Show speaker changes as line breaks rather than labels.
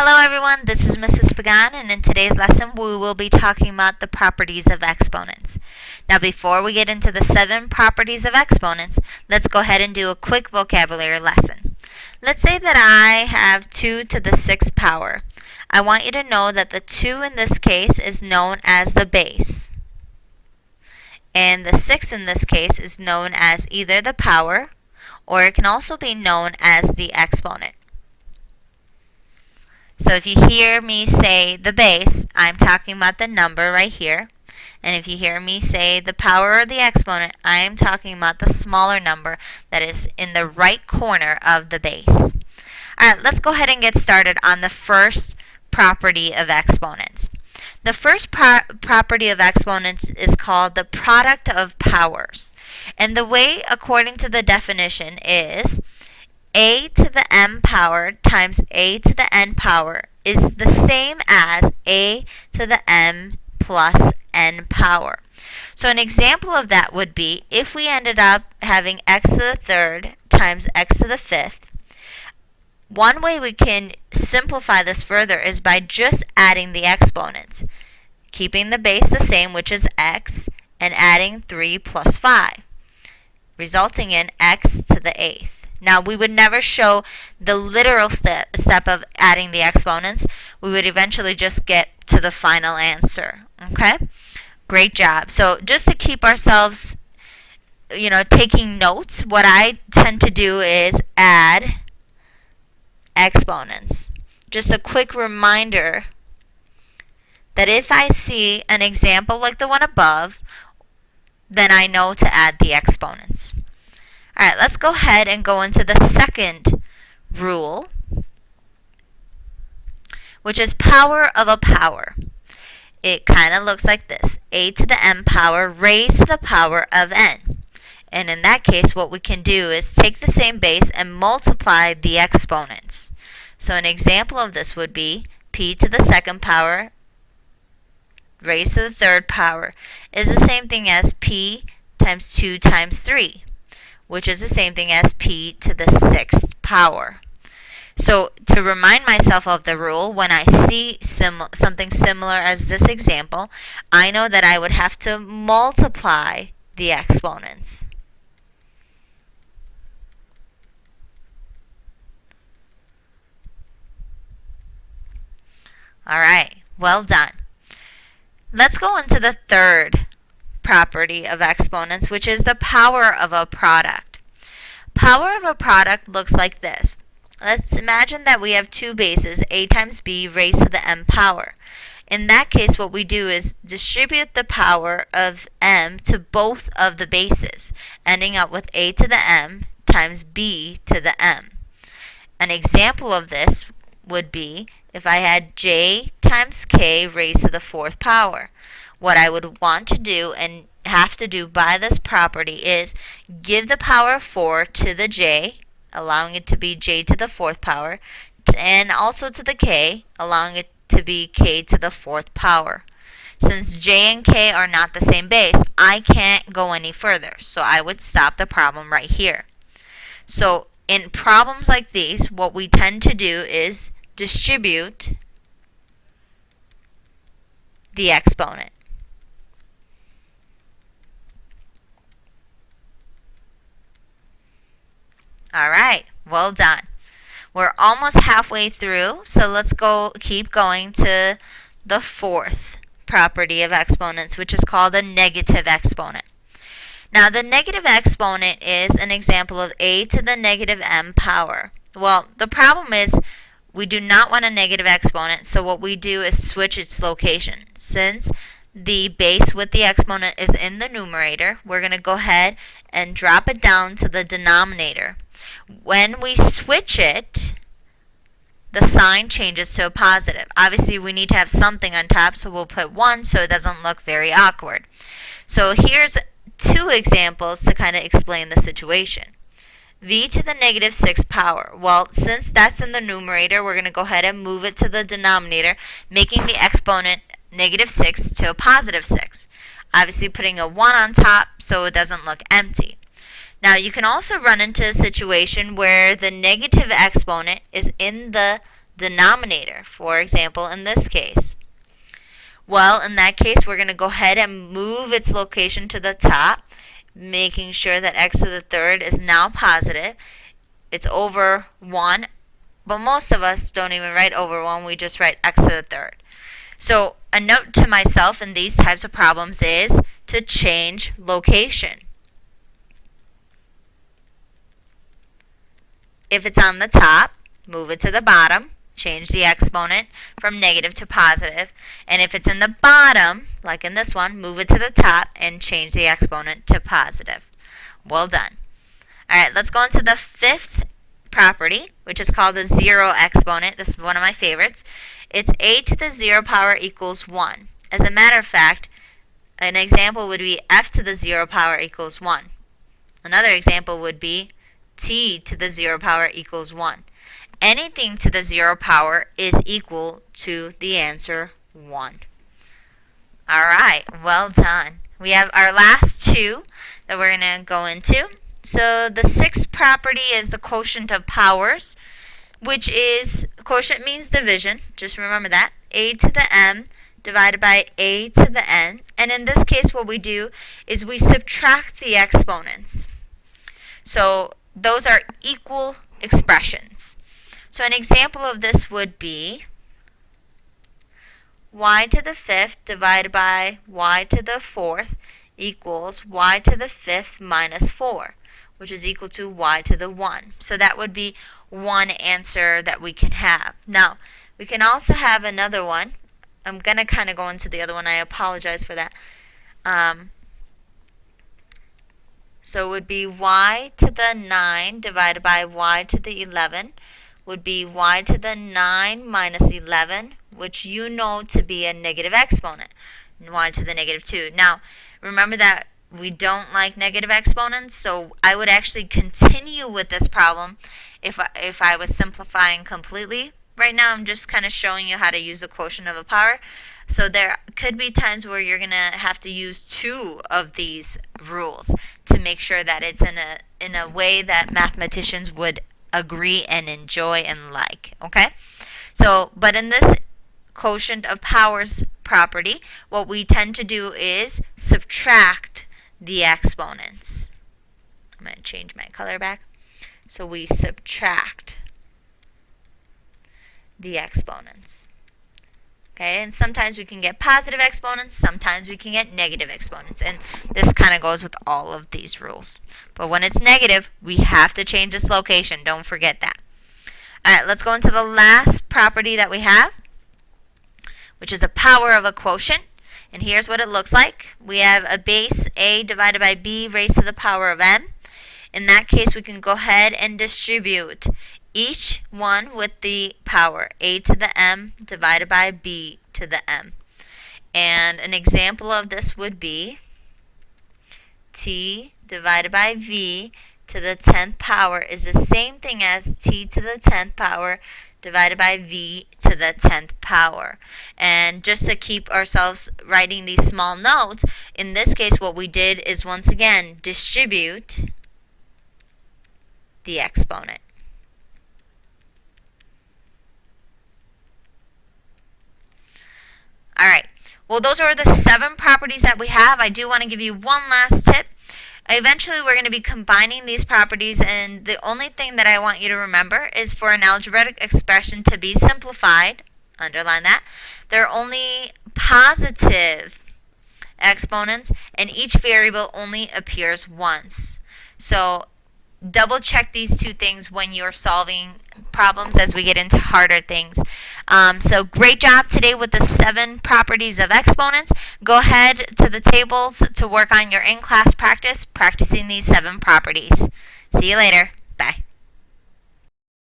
Hello everyone, this is Mrs. Pagan, and in today's lesson we will be talking about the properties of exponents. Now before we get into the 7 properties of exponents, let's go ahead and do a quick vocabulary lesson. Let's say that I have 2 to the 6th power. I want you to know that the 2 in this case is known as the base, and the 6 in this case is known as either the power, or it can also be known as the exponent. So if you hear me say the base, I'm talking about the number right here. And if you hear me say the power or the exponent, I am talking about the smaller number that is in the right corner of the base. Alright, let's go ahead and get started on the first property of exponents. The first property of exponents is called the product of powers. And the way, according to the definition, is a to the m power times a to the n power is the same as a to the m plus n power. So an example of that would be if we ended up having x to the third times x to the fifth. One way we can simplify this further is by just adding the exponents, keeping the base the same, which is x, and adding 3 plus 5, resulting in x to the 8th. Now, we would never show the literal step of adding the exponents. We would eventually just get to the final answer. Okay? Great job. So just to keep ourselves, taking notes, what I tend to do is add exponents. Just a quick reminder that if I see an example like the one above, then I know to add the exponents. Alright, let's go ahead and go into the second rule, which is power of a power. It kind of looks like this: a to the m power raised to the power of n. And in that case, what we can do is take the same base and multiply the exponents. So an example of this would be p to the second power raised to the third power is the same thing as p times 2 times 3. Which is the same thing as p to the 6th power. So to remind myself of the rule, when I see something similar as this example, I know that I would have to multiply the exponents. Alright, well done. Let's go into the third property of exponents, which is the power of a product. Power of a product looks like this. Let's imagine that we have 2 bases, a times b raised to the m power. In that case, what we do is distribute the power of m to both of the bases, ending up with a to the m times b to the m. An example of this would be if I had j times k raised to the 4th power. What I would want to do and have to do by this property is give the power of 4 to the j, allowing it to be j to the 4th power, and also to the k, allowing it to be k to the 4th power. Since j and k are not the same base, I can't go any further, so I would stop the problem right here. So in problems like these, what we tend to do is distribute the exponent. Alright, well done. We're almost halfway through, so let's keep going to the 4th property of exponents, which is called a negative exponent. Now, the negative exponent is an example of a to the negative m power. Well, the problem is we do not want a negative exponent, so what we do is switch its location. Since the base with the exponent is in the numerator, we're going to go ahead and drop it down to the denominator. When we switch it, the sign changes to a positive. Obviously, we need to have something on top, so we'll put 1 so it doesn't look very awkward. So here's 2 examples to kind of explain the situation. V to the negative 6th power. Well, since that's in the numerator, we're going to go ahead and move it to the denominator, making the exponent negative 6 to a positive 6. Obviously, putting a 1 on top so it doesn't look empty. Now, you can also run into a situation where the negative exponent is in the denominator. For example, in this case. Well, in that case, we're going to go ahead and move its location to the top, making sure that x to the third is now positive. It's over 1, but most of us don't even write over 1. We just write x to the third. So a note to myself in these types of problems is to change location. If it's on the top, move it to the bottom. Change the exponent from negative to positive. And if it's in the bottom, like in this one, move it to the top and change the exponent to positive. Well done. Alright, let's go into the fifth property, which is called the zero exponent. This is one of my favorites. It's a to the 0 power equals 1. As a matter of fact, an example would be f to the 0 power equals 1. Another example would be t to the 0 power equals 1. Anything to the 0 power is equal to the answer 1. Alright, well done. We have our last two that we're going to go into. So the sixth property is the quotient of powers, which is, quotient means division, just remember that, a to the m divided by a to the n. And in this case, what we do is we subtract the exponents. So those are equal expressions. So an example of this would be y to the fifth divided by y to the fourth equals y to the fifth minus 4, which is equal to y to the 1. So that would be one answer that we can have. Now, we can also have another one. I'm going to kind of go into the other one. I apologize for that. So it would be y to the 9 divided by y to the 11 would be y to the 9 minus 11, which you know to be a negative exponent, and y to the negative 2. Now, remember that we don't like negative exponents, so I would actually continue with this problem if I was simplifying completely. Right now, I'm just kind of showing you how to use the quotient of a power. So there could be times where you're going to have to use two of these rules to make sure that it's in a way that mathematicians would agree and enjoy and like. Okay? So, but in this quotient of powers property, what we tend to do is subtract the exponents. I'm going to change my color back. So we subtract the exponents. Okay, and sometimes we can get positive exponents, sometimes we can get negative exponents, and this kind of goes with all of these rules. But when it's negative, we have to change its location. Don't forget that. Alright, let's go into the last property that we have, which is a power of a quotient. And here's what it looks like. We have a base a divided by b raised to the power of m. In that case, we can go ahead and distribute each one with the power a to the m divided by b to the m. And an example of this would be t divided by v to the 10th power is the same thing as t to the 10th power divided by v to the 10th power. And just to keep ourselves writing these small notes, in this case what we did is once again distribute the exponent. Alright, well those are the 7 properties that we have. I do want to give you one last tip. Eventually we're going to be combining these properties, and the only thing that I want you to remember is for an algebraic expression to be simplified, underline that, there are only positive exponents and each variable only appears once. So double check these two things when you're solving problems as we get into harder things. So great job today with the 7 properties of exponents. Go ahead to the tables to work on your in-class practice, practicing these 7 properties. See you later. Bye.